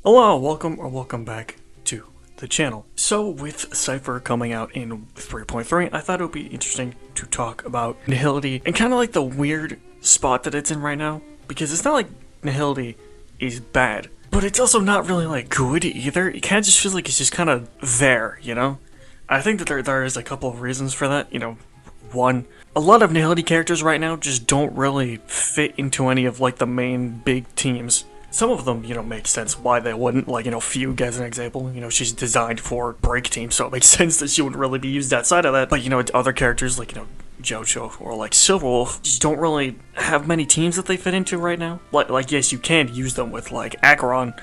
Hello, welcome back to the channel. So with Cypher coming out in 3.3, I thought it would be interesting to talk about Nihility and kind of like the weird spot that it's in right now, because it's not like Nihility is bad, but it's also not really like good either. It kind of just feels like it's just kind of there, you know? I think that there is a couple of reasons for that, One, a lot of Nihility characters right now just don't really fit into any of like the main big teams. Some of them, make sense why they wouldn't, like, Fugue as an example, she's designed for break teams, so it makes sense that she wouldn't really be used outside of that, but, other characters like, Jojo or like Silverwolf just don't really have many teams that they fit into right now. Like yes, you can use them with, like, Acheron,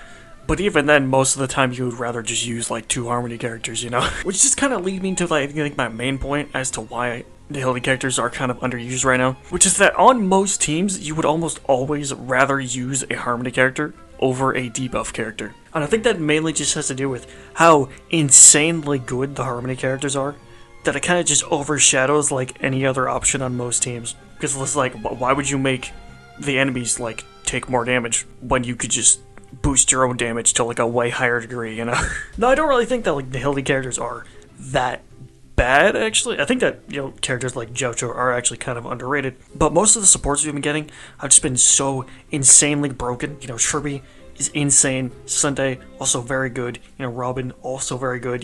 but even then, most of the time you would rather just use, like, 2 Harmony characters, Which just kind of leads me to, like, I think my main point as to why the Nihility characters are kind of underused right now, which is that on most teams, you would almost always rather use a Harmony character over a debuff character. And I think that mainly just has to do with how insanely good the Harmony characters are, that it kind of just overshadows, like, any other option on most teams. Because it's like, why would you make the enemies, like, take more damage when you could just boost your own damage to, like, a way higher degree, No, I don't really think that, like, the Nihility characters are that bad, actually. I think that, characters like Jojo are actually kind of underrated. But most of the supports we've been getting have just been so insanely broken. Shrubby is insane. Sunday, also very good. Robin, also very good.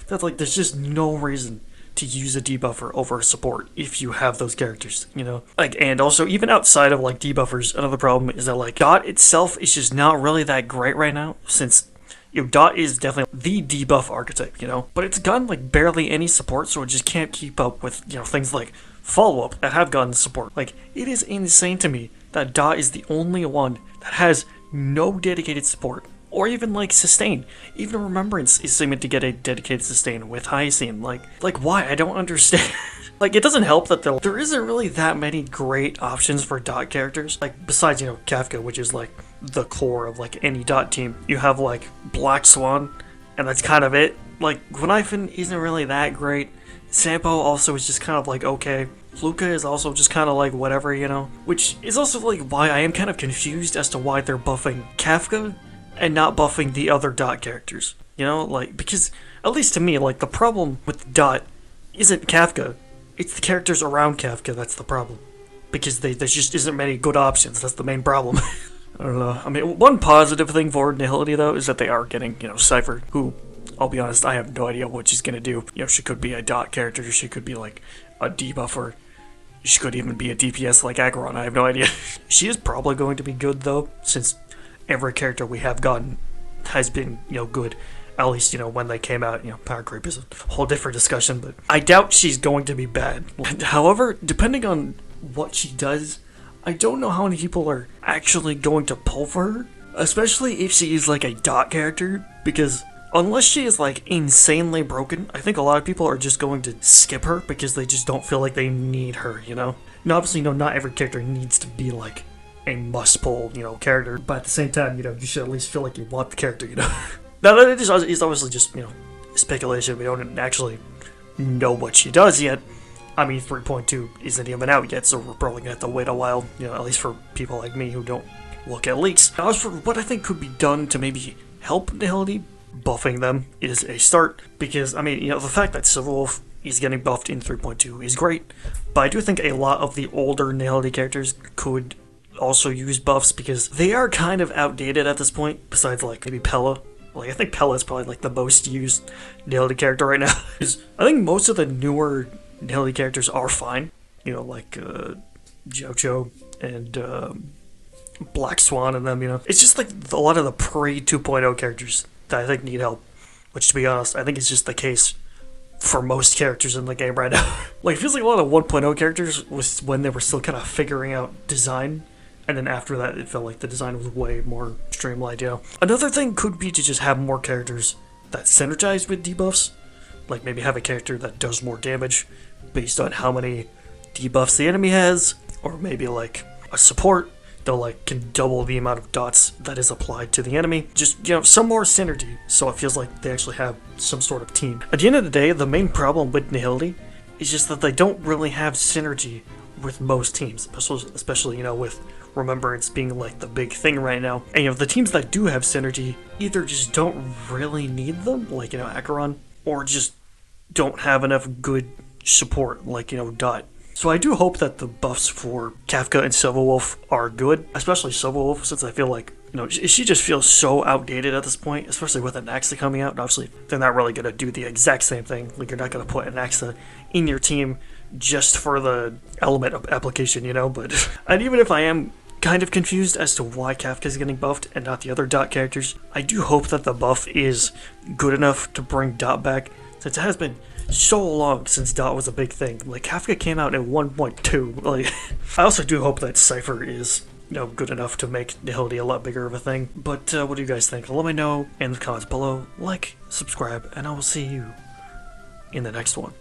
That's like, there's just no reason to use a debuffer over support if you have those characters, Like, and also, even outside of, like, debuffers, another problem is that, like, Dot itself is just not really that great right now, since Dot is definitely the debuff archetype, But it's gotten, like, barely any support, so it just can't keep up with, things like follow-up that have gotten support. Like, it is insane to me that Dot is the only one that has no dedicated support, or even, like, sustain. Even Remembrance is seeming to get a dedicated sustain with Hyacine. Like, why? I don't understand. Like, it doesn't help that there isn't really that many great options for Dot characters. Like, besides, Kafka, which is, like, the core of, like, any Dot team. You have, like, Black Swan, and that's kind of it. Like, Gwenifin isn't really that great. Sampo also is just kind of, like, okay. Luca is also just kind of, like, whatever, Which is also, like, why I am kind of confused as to why they're buffing Kafka and not buffing the other Dot characters. Like, because, at least to me, like, the problem with Dot isn't Kafka. It's the characters around Kafka that's the problem. Because there just isn't many good options. That's the main problem. I don't know. I mean, one positive thing for Nihility, though, is that they are getting, Cypher, who, I'll be honest, I have no idea what she's gonna do. She could be a Dot character, she could be, like, a debuffer. She could even be a DPS like Acheron, I have no idea. She is probably going to be good, though, since every character we have gotten has been, good. At least, when they came out, power creep is a whole different discussion, but I doubt she's going to be bad. However, depending on what she does, I don't know how many people are actually going to pull for her, especially if she is, like, a Dot character, because unless she is, like, insanely broken, I think a lot of people are just going to skip her because they just don't feel like they need her, Now, obviously, not every character needs to be, like, a must-pull, character, but at the same time, you should at least feel like you want the character, Now, that is obviously just, speculation. We don't actually know what she does yet. I mean, 3.2 isn't even out yet, so we're probably gonna have to wait a while, at least for people like me who don't look at leaks. Now, as for what I think could be done to maybe help Nihility, buffing them is a start, because, I mean, the fact that Silverwolf is getting buffed in 3.2 is great, but I do think a lot of the older Nihility characters could also use buffs, because they are kind of outdated at this point, besides, like, maybe Pella. Like, I think Pella is probably, like, the most used Nihility character right now. I think most of the newer Nihility characters are fine. Like, Jojo and, Black Swan and them, It's just, like, a lot of the pre-2.0 characters that I think need help. Which, to be honest, I think it's just the case for most characters in the game right now. Like, it feels like a lot of 1.0 characters was when they were still kind of figuring out design. And then after that, it felt like the design was way more streamlined, Another thing could be to just have more characters that synergize with debuffs. Like, maybe have a character that does more damage based on how many debuffs the enemy has. Or maybe, like, a support that, like, can double the amount of dots that is applied to the enemy. Just, some more synergy, so it feels like they actually have some sort of team. At the end of the day, the main problem with Nihility is just that they don't really have synergy with most teams, especially, with Remembrance being like the big thing right now. And you know, the teams that do have synergy either just don't really need them, like, you know, Acheron, or just don't have enough good support, like, you know, Dot. So I do hope that the buffs for Kafka and Silverwolf are good, especially Silverwolf, since I feel like, you know, she just feels so outdated at this point, especially with Anaxa coming out. And obviously, they're not really going to do the exact same thing. Like, you're not going to put Anaxa in your team just for the element of application, you know? But, and even if I am kind of confused as to why Kafka's getting buffed and not the other Dot characters, I do hope that the buff is good enough to bring Dot back, since it has been so long since Dot was a big thing. Like, Kafka came out in 1.2. Like, I also do hope that Cypher is, you know, good enough to make Nihility a lot bigger of a thing. But what do you guys think? Let me know in the comments below. Like, subscribe, and I will see you in the next one.